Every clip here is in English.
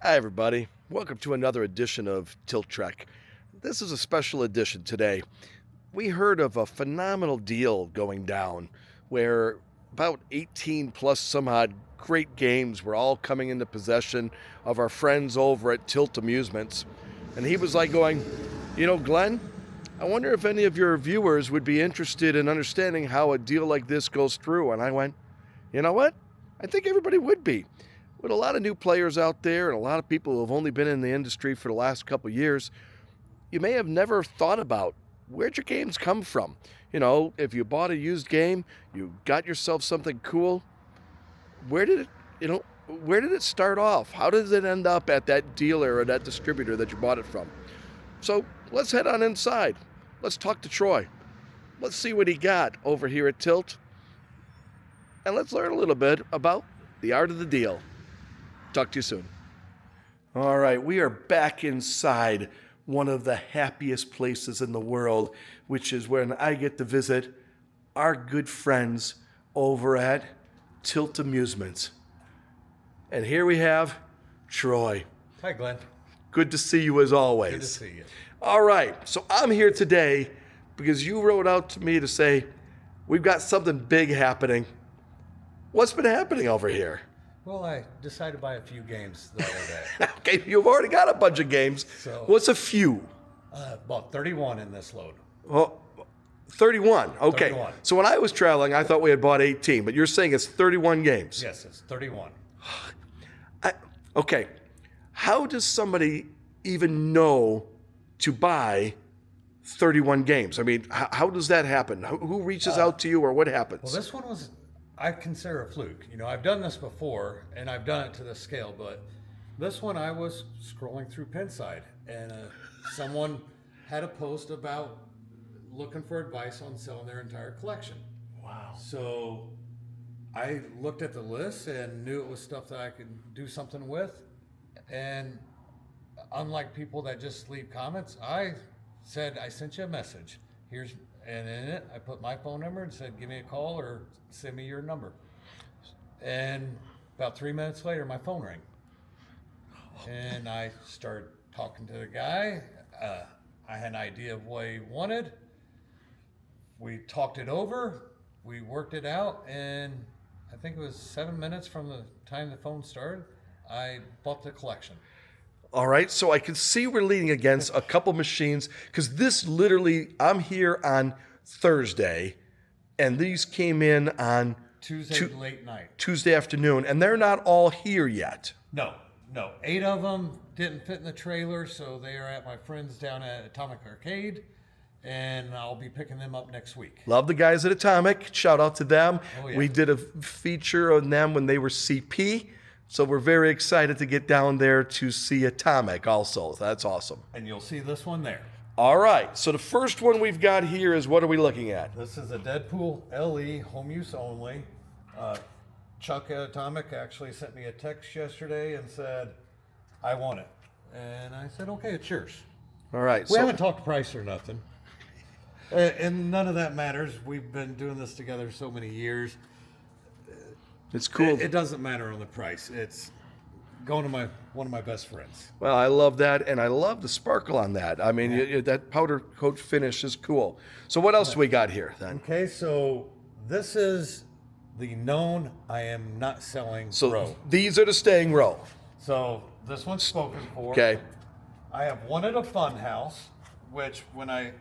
Hi, everybody. Welcome to another edition of TiltTrek. This is a special edition today. We heard of a phenomenal deal going down where about 18 plus some odd great games were all coming into possession of our friends over at Tilt Amusements. And he was like going, Glenn, I wonder if any of your viewers would be interested in understanding how a deal like this goes through. And I went, you know what? I think everybody would be. With a lot of new players out there and a lot of people who have only been in the industry for the last couple of years, you may have never thought about where'd your games come from. If you bought a used game, you got yourself something cool, where did it start off? How does it end up at that dealer or that distributor that you bought it from? So let's head on inside. Let's talk to Troy. Let's see what he got over here at Tilt. And let's learn a little bit about the art of the deal. Talk to you soon. All right, we are back inside one of the happiest places in the world, which is when I get to visit our good friends over at Tilt Amusements. And here we have Troy. Hi, Glenn. Good to see you as always. Good to see you. All right, so I'm here today because you wrote out to me to say, we've got something big happening. What's been happening over here? Well, I decided to buy a few games the other day. Okay, you've already got a bunch of games. So, what's a few? About 31 in this load. Well, 31. Okay. 31. So when I was traveling, I thought we had bought 18, but you're saying it's 31 games. Yes, it's 31. Okay. How does somebody even know to buy 31 games? I mean, how does that happen? Who reaches out to you or what happens? Well, this one was, I consider a fluke. I've done this before, and I've done it to this scale, but this one I was scrolling through Pinside, and someone had a post about looking for advice on selling their entire collection. Wow. So I looked at the list and knew it was stuff that I could do something with. And unlike people that just leave comments, I said, I sent you a message. And in it, I put my phone number and said, give me a call or send me your number. And about 3 minutes later, my phone rang. And I started talking to the guy. I had an idea of what he wanted. We talked it over. We worked it out. And I think it was 7 minutes from the time the phone started, I bought the collection. All right, so I can see we're leaning against a couple machines because this literally, I'm here on Thursday, and these came in on Tuesday late night. Tuesday afternoon, and they're not all here yet. No. 8 of them didn't fit in the trailer, so they are at my friends down at Atomic Arcade, and I'll be picking them up next week. Love the guys at Atomic. Shout out to them. Oh, yeah. We did a feature on them when they were CP. So we're very excited to get down there to see Atomic also. That's awesome. And you'll see this one there. All right. So the first one we've got here is, what are we looking at? This is a Deadpool LE, home use only. Chuck at Atomic actually sent me a text yesterday and said, I want it. And I said, okay, it's yours. All right. We haven't talked price or nothing. And none of that matters. We've been doing this together so many years. It's cool. It doesn't matter on the price. It's going to one of my best friends. Well, I love that, and I love the sparkle on that. I mean, that powder coat finish is cool. So what else do we got here then? Okay, so this is the known I am not selling row. These are the staying row. So this one's spoken for. Okay. I have one at a fun house, which when I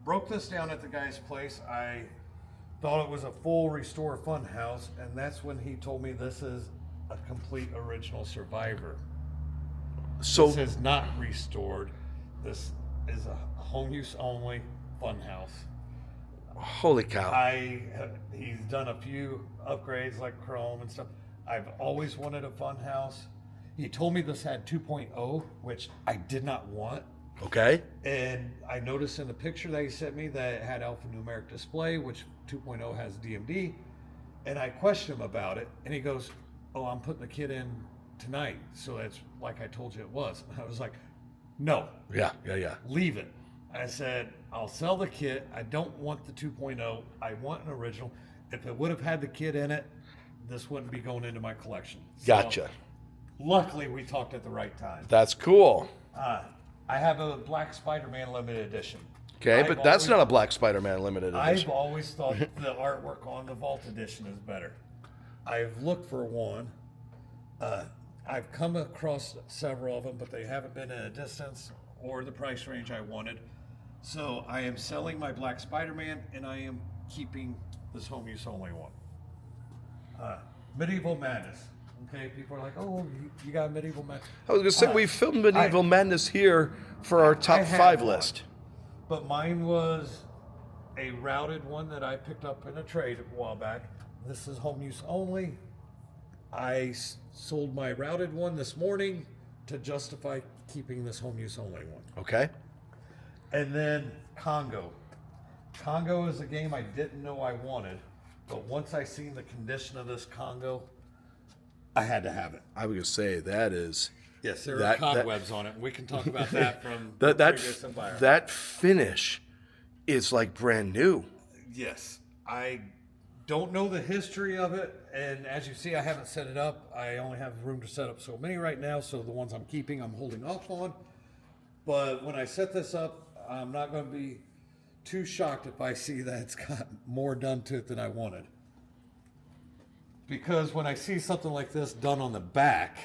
broke this down at the guy's place, I thought it was a full restore fun house, and that's when he told me this is a complete original Survivor. So this is not restored. This is a home use only fun house. holy cow. He's done a few upgrades like chrome and stuff. I've always wanted a fun house. He told me this had 2.0, which I did not want. Okay. And I noticed in the picture that he sent me that it had alphanumeric display, which 2.0 has DMD. And I questioned him about it, and he goes, "Oh, I'm putting the kit in tonight, so that's like I told you it was." And I was like, "No, Yeah. leave it." I said, "I'll sell the kit. I don't want the 2.0. I want an original. If it would have had the kit in it, this wouldn't be going into my collection." So Gotcha. Luckily, we talked at the right time. That's cool. I have a Black Spider-Man limited edition. Okay, I've but that's always- not a Black Spider-Man limited I've edition. always thought the artwork on the Vault edition is better. I've looked for one. I've come across several of them, but they haven't been in a distance or the price range I wanted. So I am selling my Black Spider-Man, and I am keeping this home use only one. Medieval Madness. Okay, people are like, "Oh, you got Medieval Madness." I was going to say, we filmed Medieval Madness here for our top had 5 one. list. But mine was a routed one that I picked up in a trade a while back. This is home use only. I sold my routed one this morning to justify keeping this home use only one. Okay. And then Congo. Congo is a game I didn't know I wanted, but once I seen the condition of this Congo, I had to have it. I was going to say, that is... Yes, there That- are cobwebs on it. We can talk about that from That, the that, previous environment. that finish is like brand new. Yes, I don't know the history of it, and as you see, I haven't set it up. I only have room to set up so many right now, so the ones I'm keeping, I'm holding off on. But when I set this up, I'm not going to be too shocked if I see that it's got more done to it than I wanted. Because when I see something like this done on the back,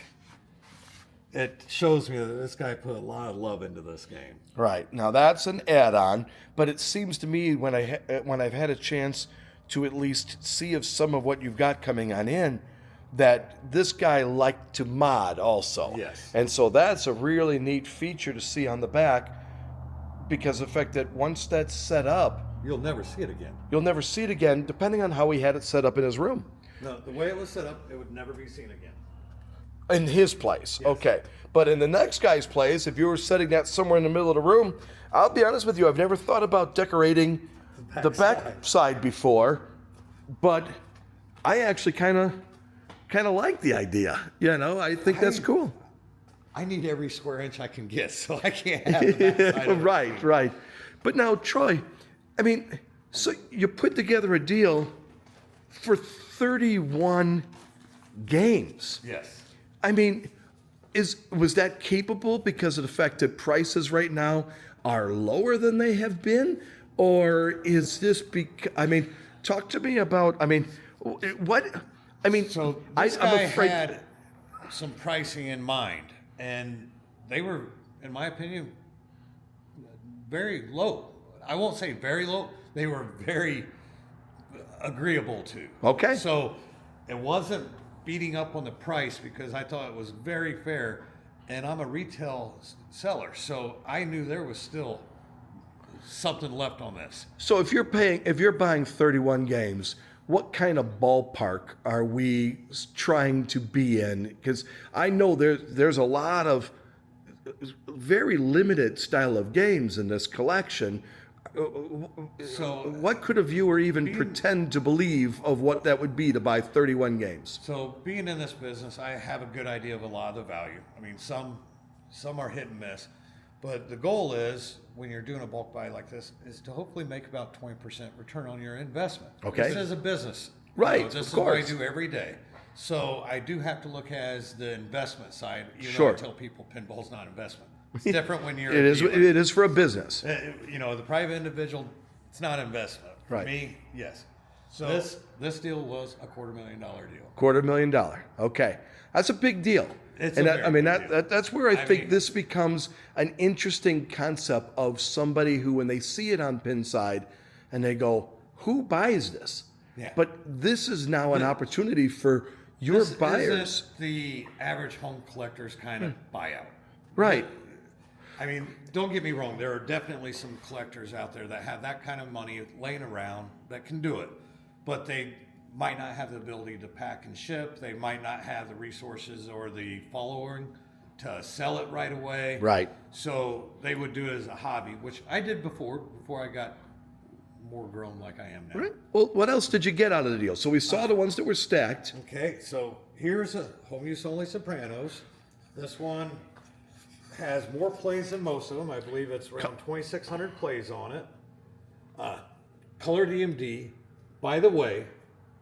it shows me that this guy put a lot of love into this game. Right. Now, that's an add-on, but it seems to me when I've had a chance to at least see of some of what you've got coming on in, that this guy liked to mod also. Yes. And so that's a really neat feature to see on the back, because of the fact that once that's set up, You'll never see it again. you'll never see it again, depending on how he had it set up in his room. No, the way it was set up, it would never be seen again. In his place, okay. But in the next guy's place, if you were setting that somewhere in the middle of the room, I'll be honest with you, I've never thought about decorating the back side before, but I actually kind of like the idea. You know, I think that's cool. I need every square inch I can get, so I can't have the backside of it. Right. But now, Troy, I mean, so you put together a deal for 31 games. Yes. I mean, was that capable because of the fact that prices right now are lower than they have been? Or is this I mean, talk to me about, I mean, what, I mean, So I'm this guy afraid. had some pricing in mind, and they were, in my opinion, very low. I won't say very low. They were very agreeable to. Okay. So it wasn't beating up on the price because I thought it was very fair, and I'm a retail seller, so I knew there was still something left on this. So if you're buying 31 games, what kind of ballpark are we trying to be in? Because I know there's a lot of very limited style of games in this collection. So What could a viewer even pretend to believe of what that would be to buy 31 games? So being in this business, I have a good idea of a lot of the value. I mean, some are hit and miss, but the goal is when you're doing a bulk buy like this is to hopefully make about 20% return on your investment. Okay. This is a business. Right, This of is what I course. do every day. So I do have to look as the investment side. Even Sure. though I tell people pinball's not investment. It's different when you're It is. dealer. It is for a business. You know, the private individual, it's not investment. For Right. me, yes. So this deal was a $250,000 deal. $250,000. Okay, that's a big deal. It's and a that, I very mean big deal. that's where I think mean- this becomes an interesting concept of somebody who, when they see it on Pinside, and they go, "Who buys this?" Yeah. But this is now an opportunity for your This buyers, isn't the average home collector's kind of buyout. right? I mean, don't get me wrong. There are definitely some collectors out there that have that kind of money laying around that can do it, but they might not have the ability to pack and ship. They might not have the resources or the following to sell it right away. Right. So they would do it as a hobby, which I did before I got more grown like I am now. Right. Well, what else did you get out of the deal? So we saw the ones that were stacked. Okay, so here's a home use only Sopranos. This one has more plays than most of them. I believe it's around 2,600 plays on it. Color DMD. By the way,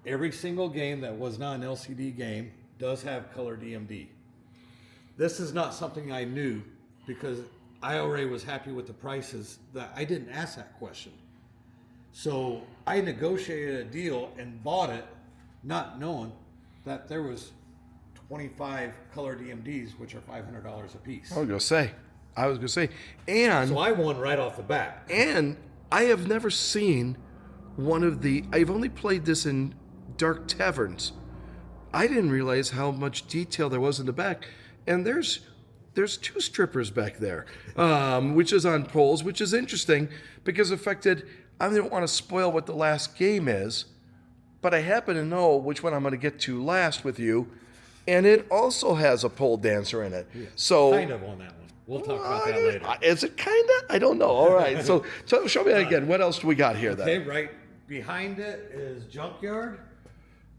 every single game that was not an LCD game does have color DMD. This is not something I knew because I already was happy with the prices that I didn't ask that question. So I negotiated a deal and bought it, not knowing that there was 25 color DMDs, which are $500 a piece. I was gonna say, and So I won right off the bat. and I have never seen one of the. I've only played this in dark taverns. I didn't realize how much detail there was in the back, and there's two strippers back there, which is on poles, which is interesting because affected. I don't want to spoil what the last game is, but I happen to know which one I'm going to get to last with you, and it also has a pole dancer in it. Yeah, so kind of on that one. We'll talk about that later. Is it kind of? I don't know. All right. So show me that again. What else do we got here then? Okay, right behind it is Junkyard.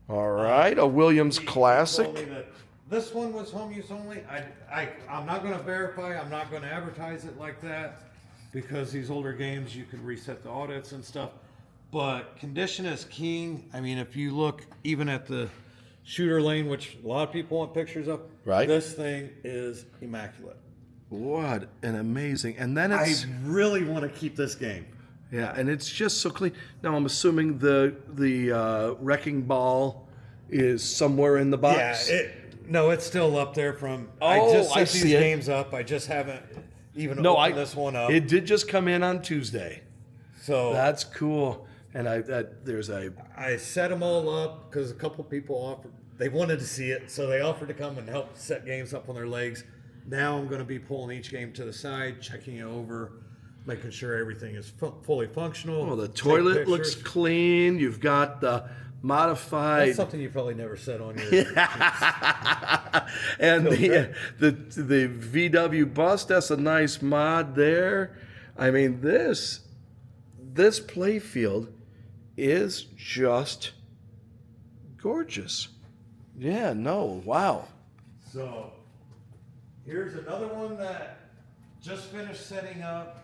All right. A Williams He classic. told me that this one was home use only. I'm not going to verify. I'm not going to advertise it like that because these older games you can reset the audits and stuff. But condition is king. I mean, if you look even at the shooter lane, which a lot of people want pictures of, Right. This thing is immaculate. What an amazing. And then I it's really want to keep this game. yeah, and it's just so clean. Now I'm assuming the wrecking ball is somewhere in the box. Yeah, no, it's still up there from. Oh, I just I set see these it. games up. I just haven't even no, opened this one up. It did just come in on Tuesday. So That's cool. And there's a I set them all up because a couple people offered. They wanted to see it, so they offered to come and help set games up on their legs. Now I'm going to be pulling each game to the side, checking it over, making sure everything is fully functional. well, the take toilet looks pictures. clean. You've got the modified That's something you probably never said on your. and the VW bus. That's a nice mod there. I mean this play field is just gorgeous. Yeah, no, wow. So here's another one that just finished setting up.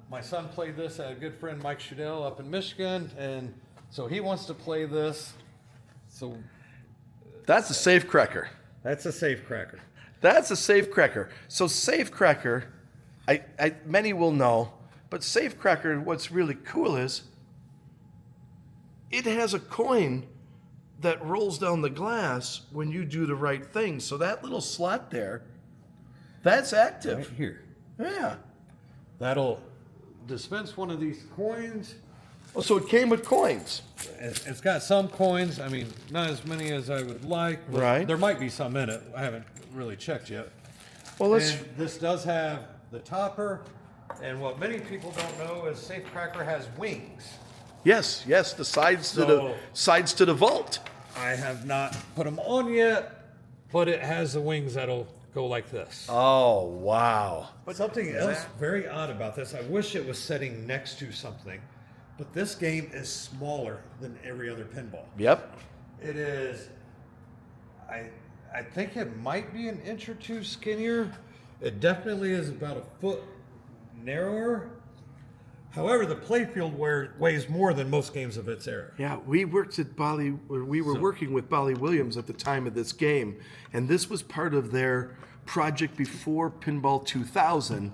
My son played this at a good friend Mike Shadell up in Michigan, and so he wants to play this. So That's a safe cracker. that's a safe cracker. That's a safe cracker. So safe cracker, I many will know, but safe cracker, what's really cool is it has a coin that rolls down the glass when you do the right thing. So that little slot there, that's active. Right here. Yeah. That'll dispense one of these coins. Oh, so it came with coins. It's got some coins. I mean, not as many as I would like. But Right. There might be some in it. I haven't really checked yet. Well, let's. And this does have the topper. And what many people don't know is Safe Cracker has wings. Yes, the sides to the vault. I have not put them on yet, but it has the wings that'll go like this. Oh wow. But something else very odd about this, I wish it was setting next to something, but this game is smaller than every other pinball. Yep. It is, I think it might be an inch or two skinnier. It definitely is about a foot narrower. However, the playfield weighs more than most games of its era. Yeah, we worked at Bally. We were working with Bally Williams at the time of this game, and this was part of their project before Pinball 2000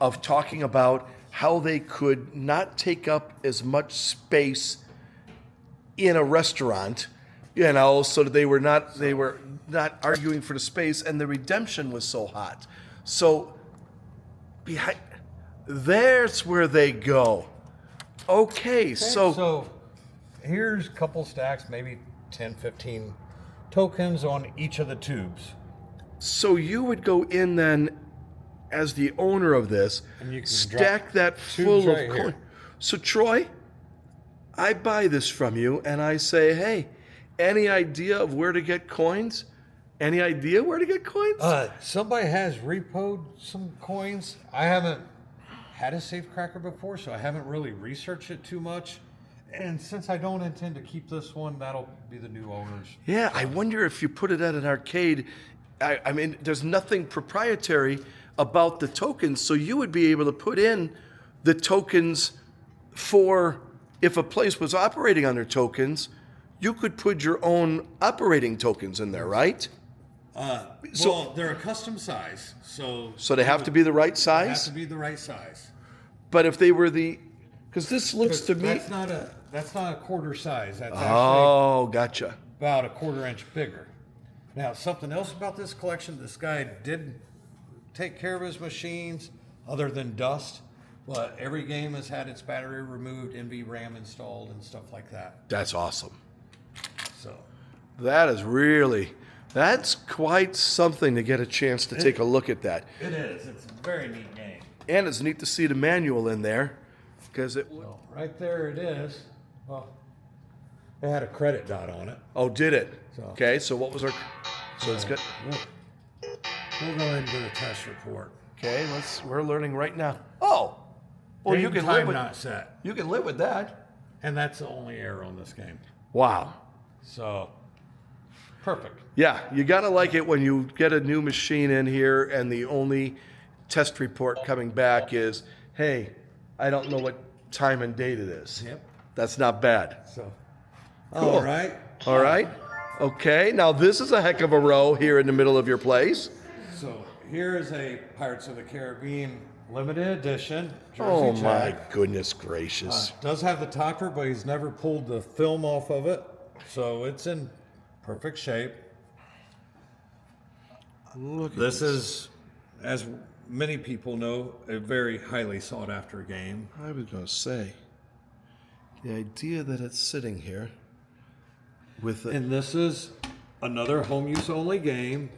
of talking about how they could not take up as much space in a restaurant, so that they were not arguing for the space, and the redemption was so hot. So behind. There's where they go. Okay, So here's a couple stacks, maybe 10, 15 tokens on each of the tubes. so you would go in then as the owner of this, And you can stack drop that tubes full right of here. coin. So Troy, I buy this from you and I say, hey, any idea of where to get coins? Any idea where to get coins? Somebody has repoed some coins. I haven't had a safe cracker before, so I haven't really researched it too much. And since I don't intend to keep this one, that'll be the new owners. Yeah, I wonder if you put it at an arcade. I mean, there's nothing proprietary about the tokens, so you would be able to put in the tokens for if a place was operating on their tokens, you could put your own operating tokens in there, right? Well, they're a custom size, so they have to be the right they have size. to be the right size. But if they were because this looks to me. That's not a quarter size. That's actually Oh, gotcha. about a quarter-inch bigger. Now, something else about this collection, this guy did take care of his machines other than dust, but every game has had its battery removed, NV RAM installed, and stuff like that. That's awesome. So That's quite something to get a chance to take a look at that. it is. It's a very neat game. And it's neat to see the manual in there, because So right there it is. Well, it had a credit dot on it. Oh, did it? So- Okay, so what was our? So it's good. We'll go into the test report. Okay, we're learning right now. Oh, well, you Date can and live time with not set, you can live with that. and that's the only error on this game. Wow. So perfect. Yeah, you gotta like it when you get a new machine in here and the only test report coming back is, hey, I don't know what time and date it is. Yep. That's not bad. So Cool. all right. All right. Okay, now this is a heck of a row here in the middle of your place. So here is a Pirates of the Caribbean limited edition. Jersey Oh my Jack. goodness gracious. Does have the topper, but he's never pulled the film off of it, so it's in perfect shape. Look at This is, as many people know, a very highly sought after game. I was going to say, the idea that it's sitting here with the, And this is another home use only game.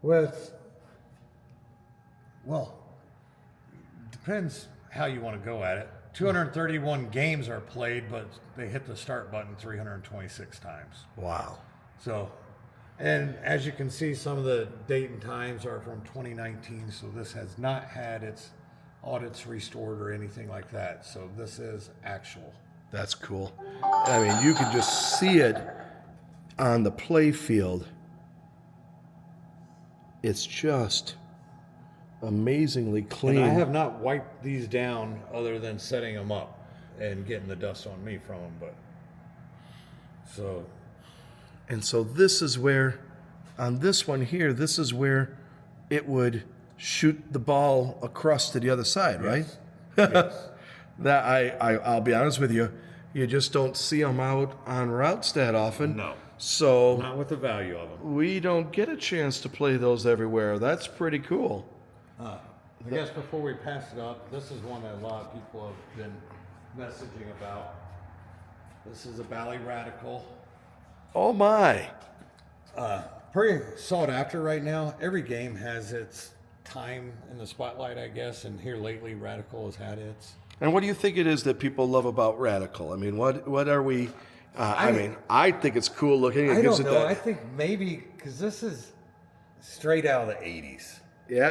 With, well, depends how you want to go at it. 231 games are played, but they hit the start button 326 times. wow. So, and as you can see, some of the date and times are from 2019, so this has not had its audits restored or anything like that. So this is actual. That's cool. I mean, you can just see it on the play field. It's just amazingly clean. And I have not wiped these down other than setting them up and getting the dust on me from them, but so And so this is where, on this one here, this is where it would shoot the ball across to the other side, right? yes. That I'll be honest with you, you just don't see them out on routes that often. No. So Not with the value of them. we don't get a chance to play those everywhere. That's pretty cool. I guess before we pass it up, this is one that a lot of people have been messaging about. This is a Bally Radical. Oh my. Pretty sought after right now. Every game has its time in the spotlight, I guess, and here lately Radical has had its. And what do you think it is that people love about Radical? I mean, what are we? I think it's cool looking. It I gives don't it know. that. I think maybe because this is straight out of the 80s. Yeah,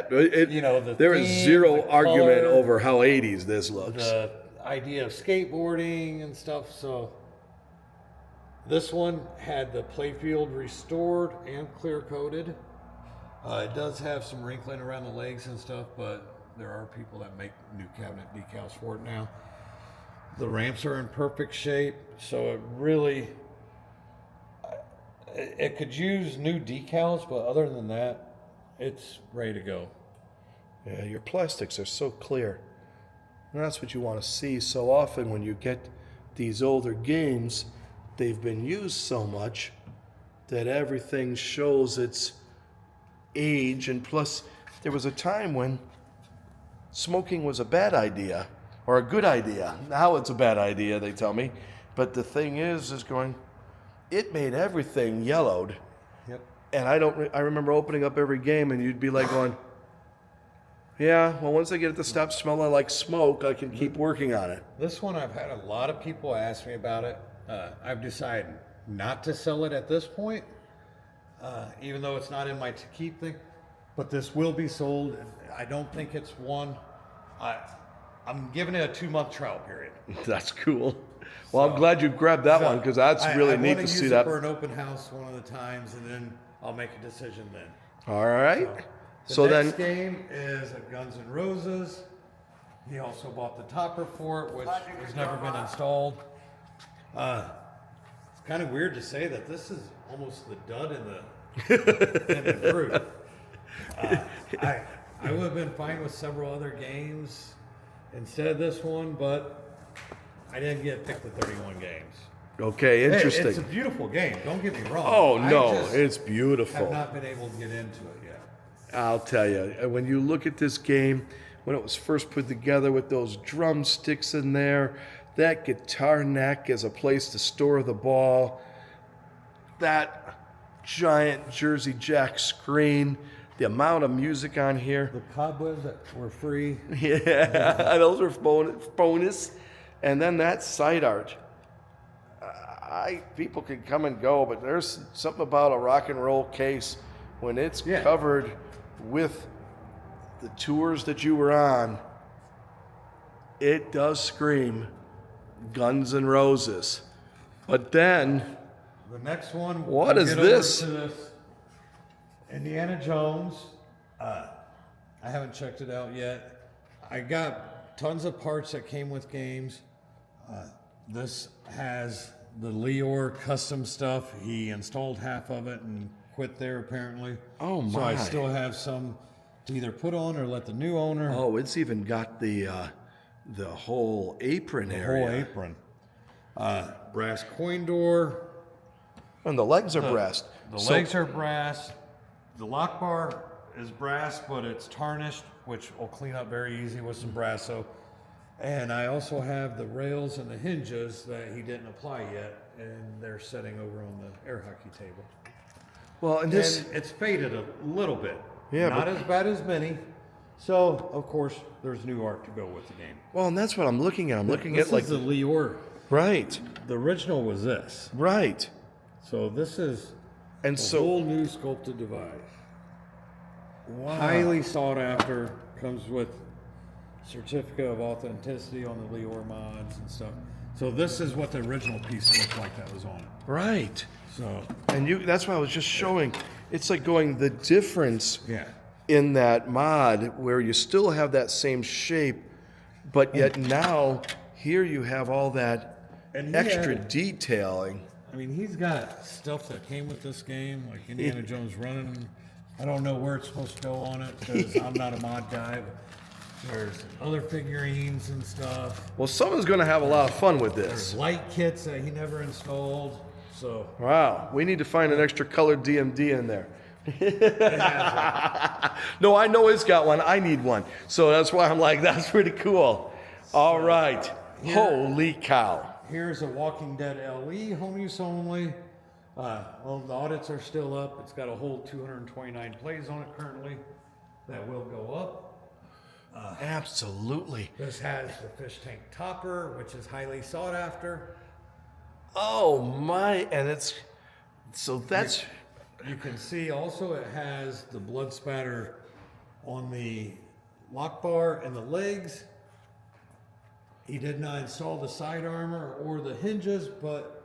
You know, the there is theme, zero the argument color, over how 80s this looks. The idea of skateboarding and stuff. So this one had the playfield restored and clear coated. It does have some wrinkling around the legs and stuff, but there are people that make new cabinet decals for it now. The ramps are in perfect shape, so it really it could use new decals, but other than that, it's ready to go. Yeah, your plastics are so clear. And that's what you want to see so often when you get these older games. They've been used so much that everything shows its age. And plus, there was a time when smoking was a bad idea or a good idea. Now it's a bad idea, they tell me. But the thing is going, it made everything yellowed. Yep. And I remember opening up every game and you'd be like going, yeah, well, once I get it to stop smelling like smoke, I can keep working on it. This one, I've had a lot of people ask me about it. I've decided not to sell it at this point, even though it's not in my to keep thing. But this will be sold. I don't think it's one. I'm giving it a 2-month trial period. That's cool. Well, I'm gled you grabbed that one because that's really I neat wanna to see use that. it for an open house one of the times, and then I'll make a decision then. All right. The So next then, game is a Guns N' Roses. He also bought the topper for it, which has never been installed. It's kind of weird to say that this is almost the dud in the group. I would have been fine with several other games instead of this one, but I didn't get to pick the 31 games. Okay, interesting. It's a beautiful game. Don't get me wrong. Oh, no, I just it's have beautiful. not been able to get into it yet. I'll tell you, when you look at this game, when it was first put together with those drumsticks in there, that guitar neck as a place to store the ball, that giant Jersey Jack screen, the amount of music on here. The cobwebs that were free. Yeah, those are bonus. And then that side art. People can come and go, but there's something about a rock and roll case when it's covered with the tours that you were on. It does scream Guns N' Roses. But then, The next one. What is this? Indiana Jones. I haven't checked it out yet. I got tons of parts that came with games. This has the Leor custom stuff. He installed half of it and quit there apparently. Oh my! So I still have some to either put on or let the new owner. Oh, it's even got the whole apron area. Whole apron. Brass coin door. And the legs are brass. The legs are brass. The lock bar is brass, but it's tarnished, which will clean up very easy with some Brasso. And I also have the rails and the hinges that he didn't apply yet, and they're sitting over on the air hockey table. Well, and this, And it's faded a little bit. Yeah, Not but- as bad as many. So, of course, there's new art to go with the game. well, and that's what I'm looking at. I'm looking This at like is the Leor. right, The original was this. right, So this is and a so whole new sculpted device. wow. Highly sought after, comes with certificate of authenticity on the Leor mods and stuff. So this is what the original piece looked like that was on it. right. So And that's why I was just showing. It's like going the difference yeah, in that mod where you still have that same shape, but yet now here you have all that And he extra had- detailing. I mean he's got stuff that came with this game, like Indiana Jones running. I don't know where it's supposed to go on it because I'm not a mod guy. But there's other figurines and stuff. Well, someone's going to have a lot of fun with There's this. light kits that he never installed. So Wow, we need to find an extra colored DMD in there. No, I know it's got one. I need one. So that's why I'm like, that's pretty cool. All right. Holy cow. here's a Walking Dead LE, home use only. Well, the audits are still up. It's got a whole 229 plays on it currently. That will go up. Absolutely. This has the fish tank topper, which is highly sought after. Oh my, and it's, so that's, You can see also it has the blood spatter on the lock bar and the legs. He did not install the side armor or the hinges, but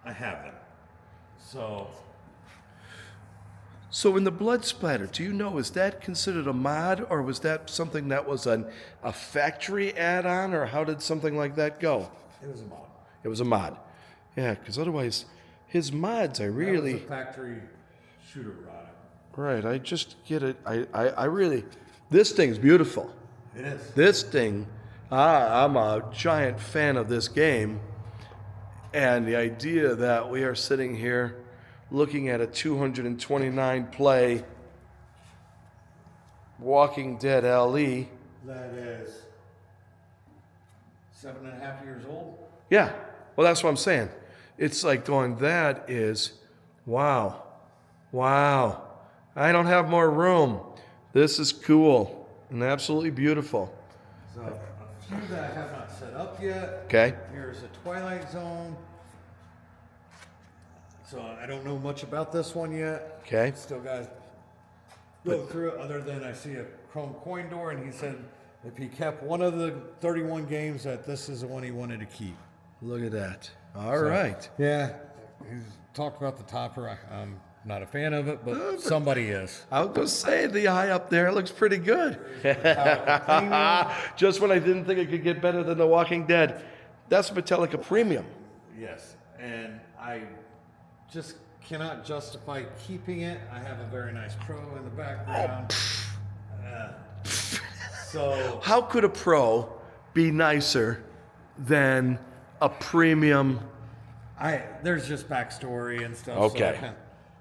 I have them. so in the blood splatter, do you know, is that considered a mod or was that something that was a factory add-on or how did something like that go? It was a mod. It was a mod. Yeah, because otherwise, his mods, I That really, was a factory shooter rod. right, I just get it. I really, this thing's beautiful. It is. This thing, I'm a giant fan of this game. And the idea that we are sitting here looking at a 229 play Walking Dead LE. That is 7.5 years old. Yeah, well, that's what I'm saying. It's like going, that is, wow, wow. I don't have more room. This is cool and absolutely beautiful. So a few that I have not set up yet. Okay. Here's a Twilight Zone. So I don't know much about this one yet. Okay. Still got to go through it, other than I see a chrome coin door, and he said if he kept one of the 31 games, that this is the one he wanted to keep. Look at that. All right. Yeah. He's talked about the topper. Not a fan of it, but somebody is. I was going to say, the eye up there looks pretty good. Just when I didn't think it could get better than The Walking Dead. That's Metallica Premium. Yes, and I just cannot justify keeping it. I have a very nice Pro in the background. So How could a Pro be nicer than a Premium? there's just backstory and stuff. Okay.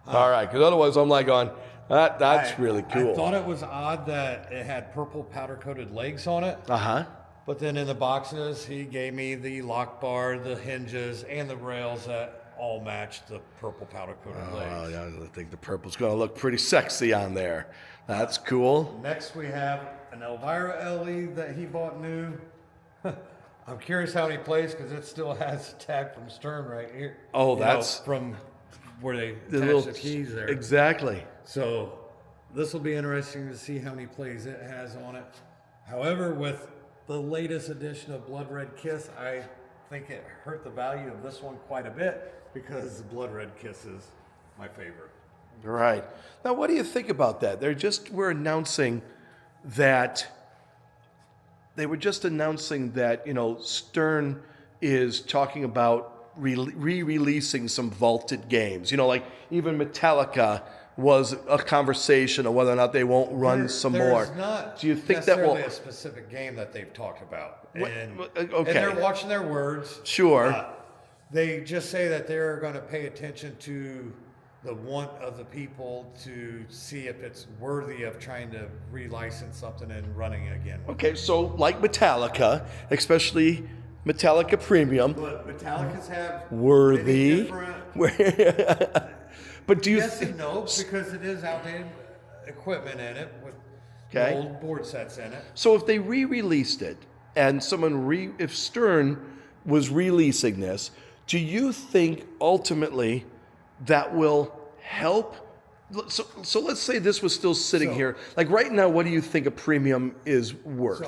So All right, because otherwise I'm like going, that's really cool. I thought it was odd that it had purple powder-coated legs on it. Uh-huh. But then in the boxes, he gave me the lock bar, the hinges, and the rails that all matched the purple powder-coated legs. Oh, yeah, I think the purple's going to look pretty sexy on there. That's cool. Next, we have an Elvira LE that he bought new. I'm curious how many plays because it still has a tag from Stern right here. Oh, You know, that's from where they the attach little the keys there. Exactly. So this will be interesting to see how many plays it has on it. However, with the latest edition of Blood Red Kiss, I think it hurt the value of this one quite a bit because the Blood Red Kiss is my favorite. Right. Now, what do you think about that? Were announcing that Stern is talking about re-releasing some vaulted games. Like even Metallica was a conversation of whether or not they won't run some more. Not Do you think that will? necessarily a specific game that they've talked about. And, Okay. and they're watching their words. Sure. They just say that they're going to pay attention to the want of the people to see if it's worthy of trying to relicense something and running it again. Okay, so like Metallica, especially Metallica Premium, But Metallicas have worthy. many different But do you yes and no, because it is outdated equipment in it with Okay. old board sets in it. So if they re-released it and if Stern was releasing this, do you think ultimately that will help? So let's say this was still sitting here. Like right now, what do you think a Premium is worth?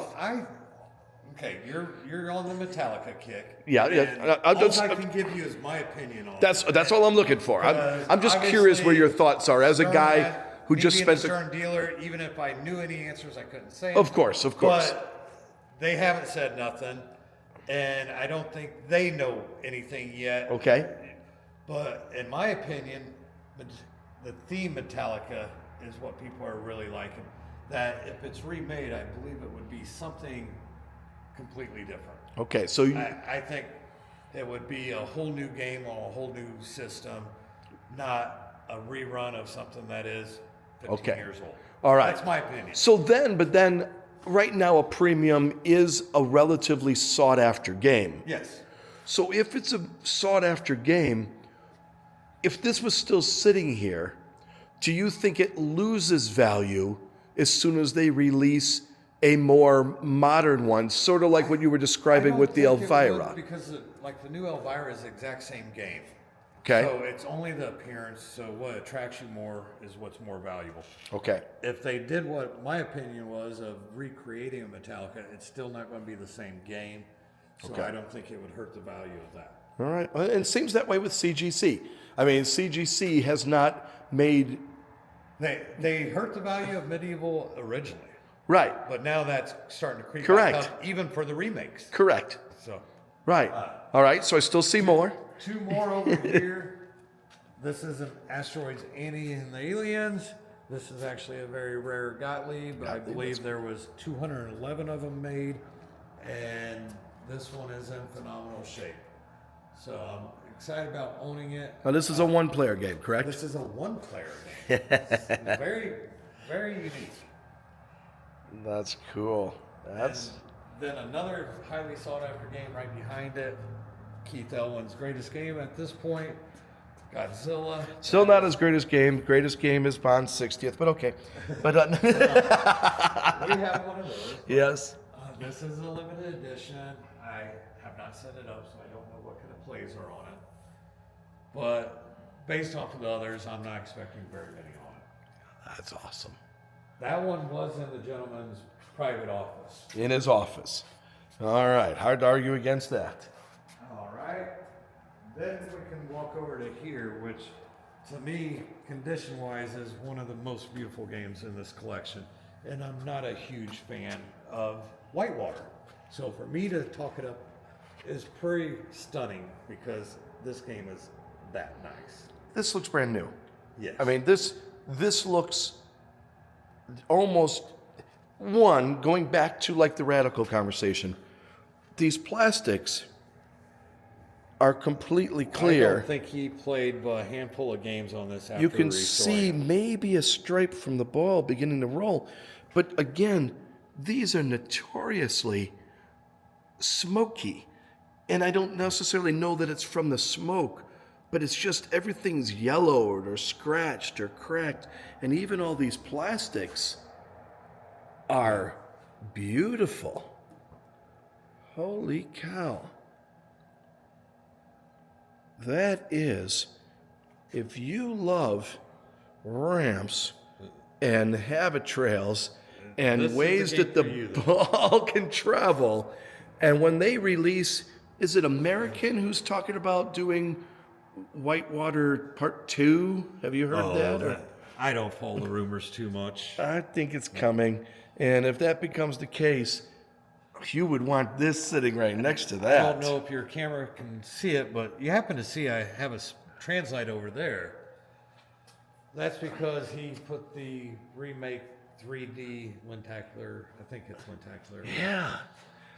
Okay, you're on the Metallica kick. Yeah, and I all I can give you is my opinion on it. That's all I'm looking for. I'm just curious Obviously, where your thoughts are as a Stern guy had- who me just being a spent. Stern dealer, even if I knew any answers, I couldn't say it. Of course. But they haven't said nothing, and I don't think they know anything yet. Okay. But in my opinion, the theme Metallica is what people are really liking. That if it's remade, I believe it would be something completely different. Okay. So I think it would be a whole new game on a whole new system, not a rerun of something that is 15 years old. All right. That's my opinion. but then right now a Premium is a relatively sought after game. Yes. So if it's a sought after game, if this was still sitting here, do you think it loses value as soon as they release a more modern one, sort of like what you were describing with the Elvira? Because the new Elvira is the exact same game. Okay. So it's only the appearance. So what attracts you more is what's more valuable. Okay. If they did what my opinion was of recreating a Metallica, it's still not going to be the same game. So Okay. I don't think it would hurt the value of that. All right. Well, it seems that way with CGC. I mean, CGC has not made. They hurt the value of Medieval originally, Right. but now that's starting to creep Correct. back up, even for the remakes. Correct. So Right. All right. So I still see more. two more over here. This is an Asteroids Annie and the Aliens. This is actually a very rare Gottlieb. I believe there was 211 of them made, and this one is in phenomenal shape. So I'm excited about owning it. Now, this is a one-player game, correct? This is a one-player game. It's very, very unique. That's cool. And then another highly sought-after game right behind it, Keith Elwin's greatest game at this point, Godzilla. Still not his greatest game. Greatest game is Bond's 60th, but okay. But We have one of those. yes. This is a limited edition. I have not set it up, so I don't know what kind of plays are on it. But based off of the others, I'm not expecting very many on it. That's awesome. That one was in the gentleman's private office. In his office. All right. Hard to argue against that. All right. Then we can walk over to here, which to me, condition-wise, is one of the most beautiful games in this collection. And I'm not a huge fan of whitewater. So for me to talk it up is pretty stunning because this game is that nice. This looks brand new. Yes. I mean, this looks almost, one, going back to like the Radical conversation, these plastics are completely I clear. don't think he played a handful of games on this after You can restoring. see maybe a stripe from the ball beginning to roll. But again, these are notoriously smoky. And I don't necessarily know that it's from the smoke, but it's just everything's yellowed or scratched or cracked. And even all these plastics are beautiful. Holy cow. That is, if you love ramps and habit trails and This is the ways game that the for you, then. ball can travel, and when they release, is it American who's talking about doing Whitewater Part 2? Have you heard that? Or- I don't follow the rumors too much. I think it's coming, and if that becomes the case, you would want this sitting right next to that. I don't know if your camera can see it, but you happen to see I have a translite over there. That's because he put the remake 3D Lentacular. I think it's Lentacular. Yeah.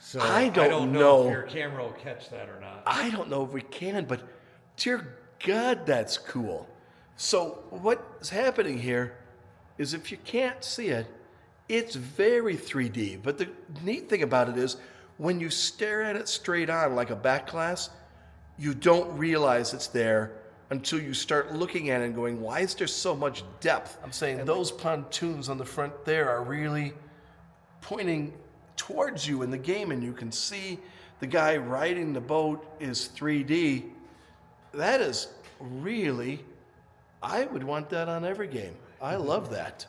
So I don't know know. if your camera will catch that or not. I don't know if we can, but dear God, that's cool. So what's happening here is if you can't see it, it's very 3D. But the neat thing about it is when you stare at it straight on like a back glass, you don't realize it's there until you start looking at it and going, why is there so much depth? I'm saying those pontoons on the front there are really pointing towards you in the game, and you can see the guy riding the boat is 3D. That is really, I would want that on every game. I love that.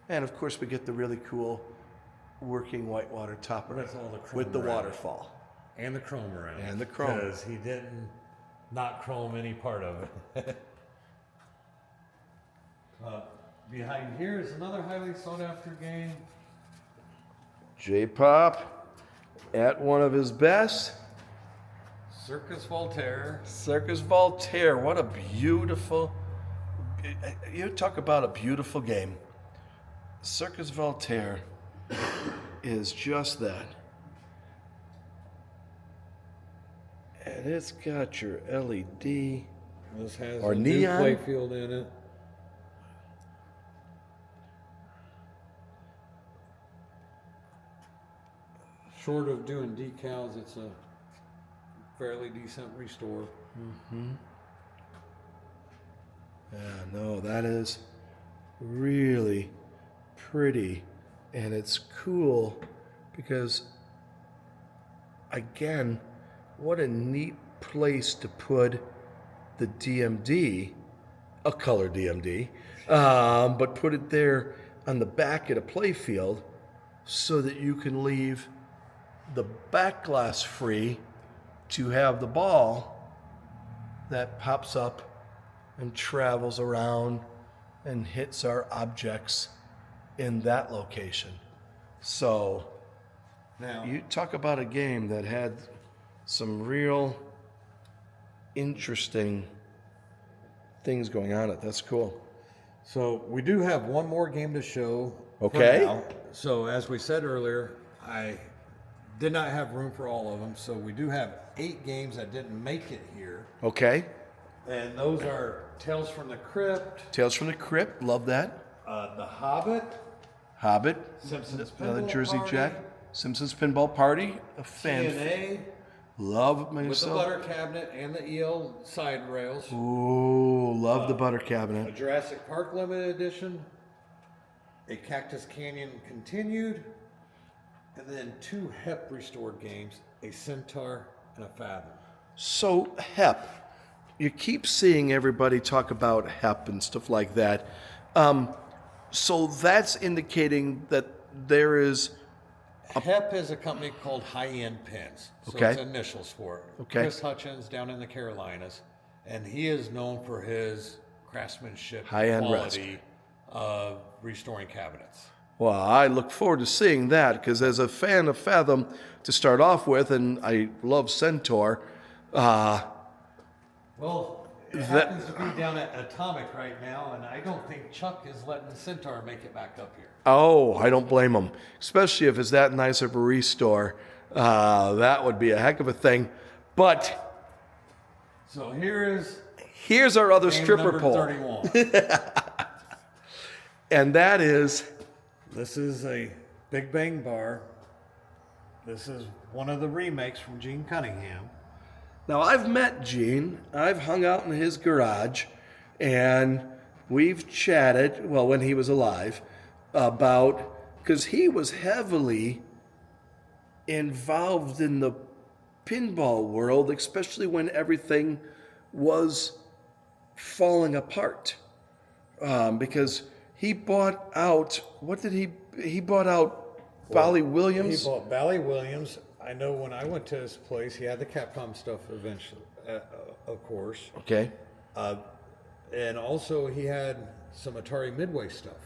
And of course we get the really cool working whitewater topper That's all the chrome with the around it. waterfall. And the chrome around it. And the chrome. Because he didn't not chrome any part of it. Behind here is another highly sought after game. J-Pop at one of his best. Circus Voltaire. Circus Voltaire, what a beautiful, you talk about a beautiful game. Circus Voltaire is just that. And it's got your LED. This has Or a neon. new playfield in it. Short of doing decals, it's a fairly decent restore. Yeah, no, that is really pretty. And it's cool because, again, what a neat place to put the DMD, a color DMD, but put it there on the back of the playfield so that you can leave the back glass free to have the ball that pops up and travels around and hits our objects in that location. So Now, you talk about a game that had some real interesting things going on. That's cool. so we do have one more game to show. for Okay. now. So as we said earlier, I did not have room for all of them. So we do have 8 games that didn't make it here. Okay. And those are Tales from the Crypt, Tales from the Crypt, love that. The Hobbit, Hobbit, Simpsons another Pinball Jersey Party, Jack, Simpsons Pinball Party, a fan. TNA, Love with the myself. butter cabinet and the EL side rails, Ooh, love the butter a cabinet. Jurassic Park limited edition, a Cactus Canyon continued, and then 2 HEP restored games, a Centaur and a Fathom. So HEP, you keep seeing everybody talk about HEP and stuff like that. So that's indicating that there is. HEP is a company called High End Pins. So Okay. it's initials for it. Okay. Chris Hutchins down in the Carolinas. And he is known for his craftsmanship, High-end quality of restoring cabinets. Well, I look forward to seeing that because as a fan of Fathom to start off with, and I love Centaur, Well, it that happens to be down at Atomic right now, and I don't think Chuck is letting the Centaur make it back up here. oh, I don't blame them, especially if it's that nice of a restore. That would be a heck of a thing. But So here is here's our other game stripper number pole, 31. and that is This is a Big Bang bar. This is one of the remakes from Gene Cunningham. now I've met Gene. I've hung out in his garage, and we've chatted. Well, when he was alive, about because he was heavily involved in the pinball world, especially when everything was falling apart. Because he bought out, what did he bought out Bally Williams? He bought Bally Williams. I know when I went to his place, he had the Capcom stuff eventually, of course. Okay. And also he had some Atari Midway stuff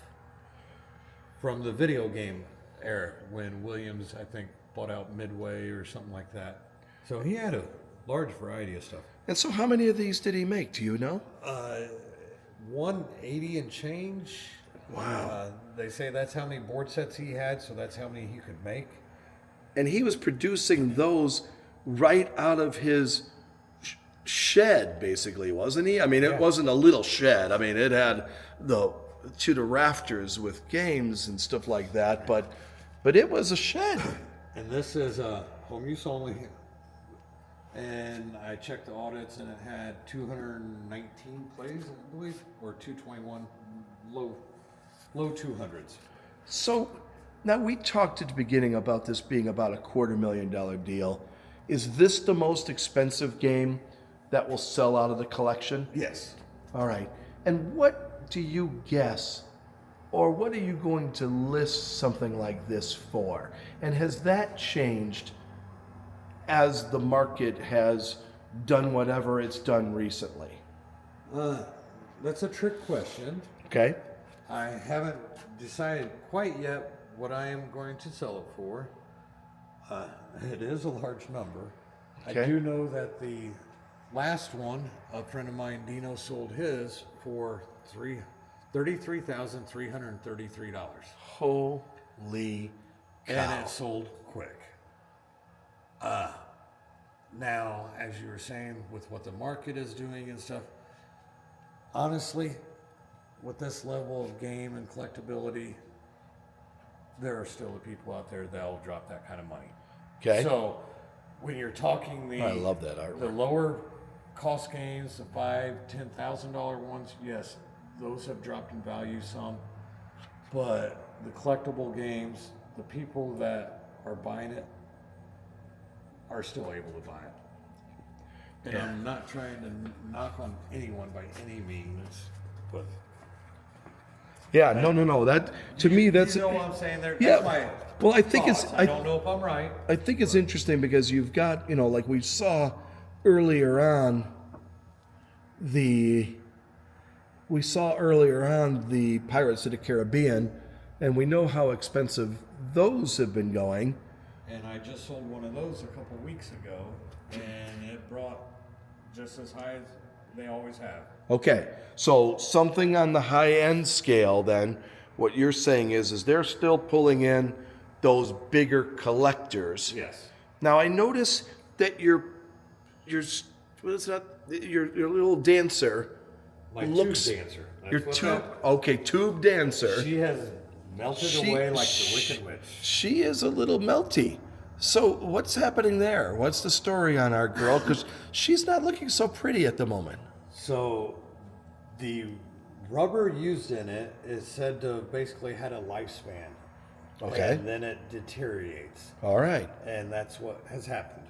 from the video game era when Williams, I think, bought out Midway or something like that. So he had a large variety of stuff. And so how many of these did he make? Do you know? 180 and change. Wow. They say that's how many board sets he had, so that's how many he could make. And he was producing those right out of his shed, basically, wasn't he? I mean, it wasn't a little shed. I mean, it had the to the rafters with games and stuff like that, but it was a shed. And this is home use only. And I checked the audits, and it had 219 plays, I believe, or 221, low 200s. So now we talked at the beginning about this being about a $250,000 deal. Is this the most expensive game that will sell out of the collection? Yes. All right. And what do you guess, or what are you going to list something like this for? And has that changed as the market has done whatever it's done recently? That's a trick question. Okay. I haven't decided quite yet what I am going to sell it for. It is a large number. Okay. I do know that the last one, a friend of mine, Dino, sold his for $33,333. Holy cow. And it sold quick. Now, as you were saying, with what the market is doing and stuff, honestly, with this level of game and collectability, there are still the people out there that will drop that kind of money. Okay. So, when you're talking I love that artwork. the lower cost games, the $5,000-$10,000 ones, yes, those have dropped in value some. But the collectible games, the people that are buying it are still able to buy it. And Yeah. I'm not trying to knock on anyone by any means, but Yeah, no. That to me, that's you know what I'm saying there. Yeah. That's my Well, I think it's. thoughts. I don't know if I'm right. I think it's interesting because you've got, like we saw earlier on the Pirates of the Caribbean, and we know how expensive those have been going. And I just sold one of those a couple weeks ago, and it brought just as high as they always have. Okay, so something on the high end scale then, what you're saying is they're still pulling in those bigger collectors. Yes. Now I notice that your little dancer Like looks Tube Dancer. That's your what tube dancer. She has melted away like the Wicked Witch. She is a little melty. So what's happening there? What's the story on our girl? Because she's not looking so pretty at the moment. So the rubber used in it is said to have basically had a lifespan. Okay. And then it deteriorates. All right. And that's what has happened.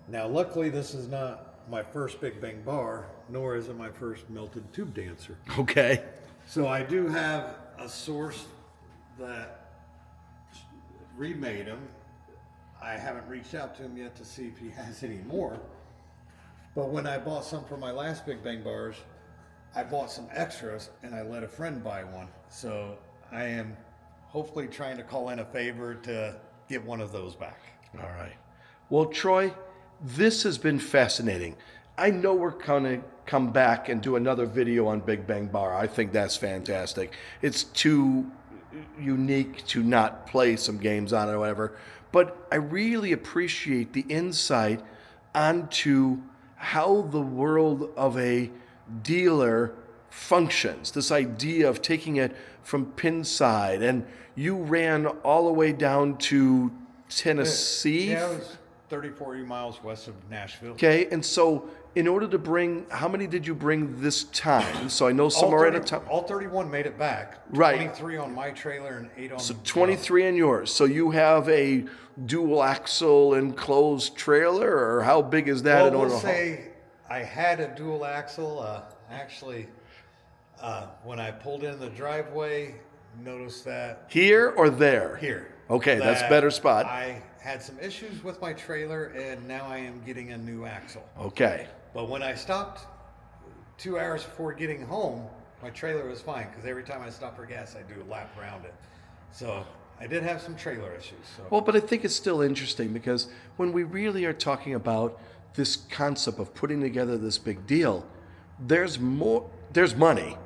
Now, luckily, this is not my first Big Bang bar, nor is it my first melted tube dancer. Okay. So I do have a source that remade them. I haven't reached out to him yet to see if he has any more. But when I bought some for my last Big Bang bars, I bought some extras and I let a friend buy one. So I am hopefully trying to call in a favor to get one of those back. All right. Well, Troy, this has been fascinating. I know we're going to come back and do another video on Big Bang Bar. I think that's fantastic. It's too unique to not play some games on it or whatever. But I really appreciate the insight onto how the world of a dealer functions. This idea of taking it from Pinside, and you ran all the way down to Tennessee. Yeah, it was 30, 40 miles west of Nashville. Okay, and so in order to bring, how many did you bring this time? So I know some are at a time. All 31 made it back. Right. 23 on my trailer and 8 on. So 23 on yours. So you have a dual axle enclosed trailer, or how big is that? Well, in order we'll to say I had a dual axle. Actually, when I pulled in the driveway, noticed that here or there? here. Okay, that's that better spot. I had some issues with my trailer, and now I am getting a new axle. Okay. But when I stopped 2 hours before getting home, my trailer was fine because every time I stop for gas, I do a lap around it. So I did have some trailer issues. So. Well, but I think it's still interesting because when we really are talking about this concept of putting together this big deal, there's money.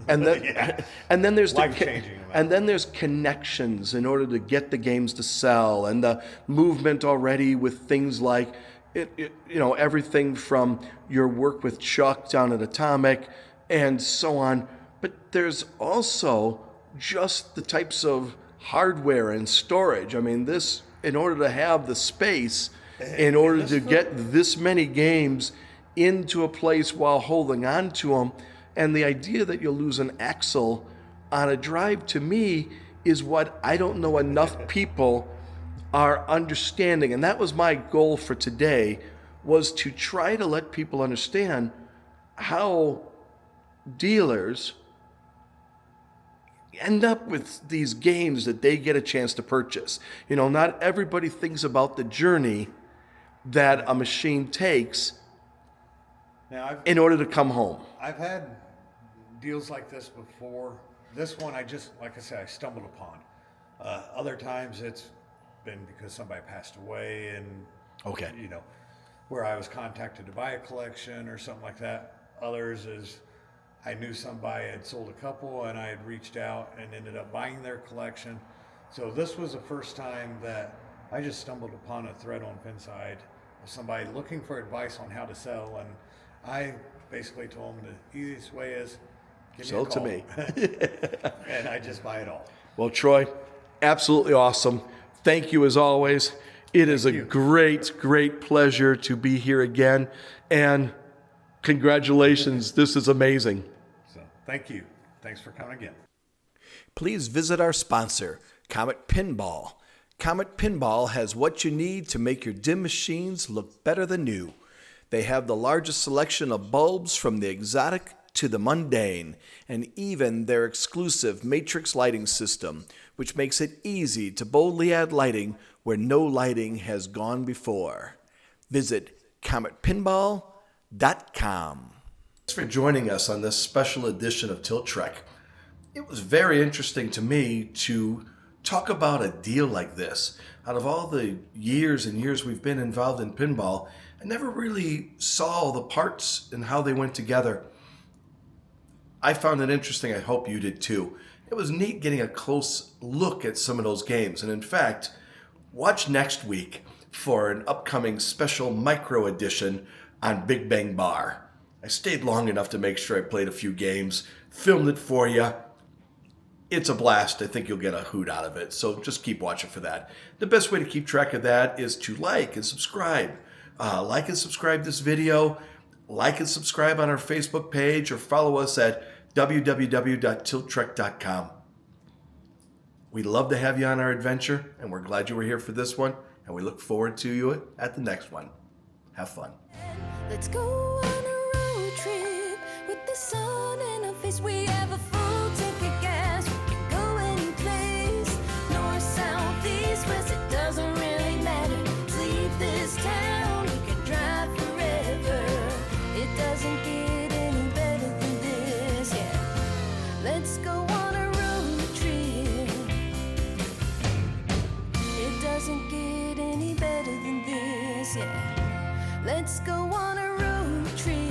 And then, Yeah. and then there's Life-changing. and then there's connections in order to get the games to sell, and the movement already with things like everything from your work with Chuck down at Atomic and so on. But there's also just the types of hardware and storage. I mean, this, in order to have the space, in order to get this many games into a place while holding on to them. And the idea that you'll lose an axle on a drive, to me, is what I don't know enough people are understanding. And that was my goal for today, was to try to let people understand how dealers end up with these games that they get a chance to purchase. Not everybody thinks about the journey that a machine takes in order to come home. I've had deals like this before. This one, like I said, I stumbled upon. Other times it's been because somebody passed away, and Okay. where I was contacted to buy a collection or something like that. Others is I knew somebody had sold a couple, and I had reached out and ended up buying their collection. So this was the first time that I just stumbled upon a thread on Pinside of somebody looking for advice on how to sell, and I basically told them the easiest way is give me a Sell to call. me. And I just buy it all. Well, Troy, absolutely awesome. Thank you as always. It is a great, great pleasure to be here again. And congratulations. This is amazing. So thank you. Thanks for coming again. Please visit our sponsor, Comet Pinball. Comet Pinball has what you need to make your dim machines look better than new. They have the largest selection of bulbs, from the exotic to the mundane, and even their exclusive matrix lighting system, which makes it easy to boldly add lighting where no lighting has gone before. Visit cometpinball.com. Thanks for joining us on this special edition of TiltTrek. It was very interesting to me to talk about a deal like this. Out of all the years and years we've been involved in pinball, I never really saw the parts and how they went together. I found it interesting. I hope you did too. It was neat getting a close look at some of those games. And in fact, watch next week for an upcoming special micro edition on Big Bang Bar. I stayed long enough to make sure I played a few games, filmed it for you. It's a blast. I think you'll get a hoot out of it. So just keep watching for that. The best way to keep track of that is to like and subscribe. Like and subscribe this video. Like and subscribe on our Facebook page, or follow us at www.tilttrek.com. We'd love to have you on our adventure, and we're glad you were here for this one, and we look forward to you at the next one. Have fun. Let's go on a road trip with the sun in our face. We have a full tank of gas. We can go any place, north, south, east, west. It doesn't really matter. Let's leave this town. We can drive forever. It doesn't get any better than this. go on a road trip.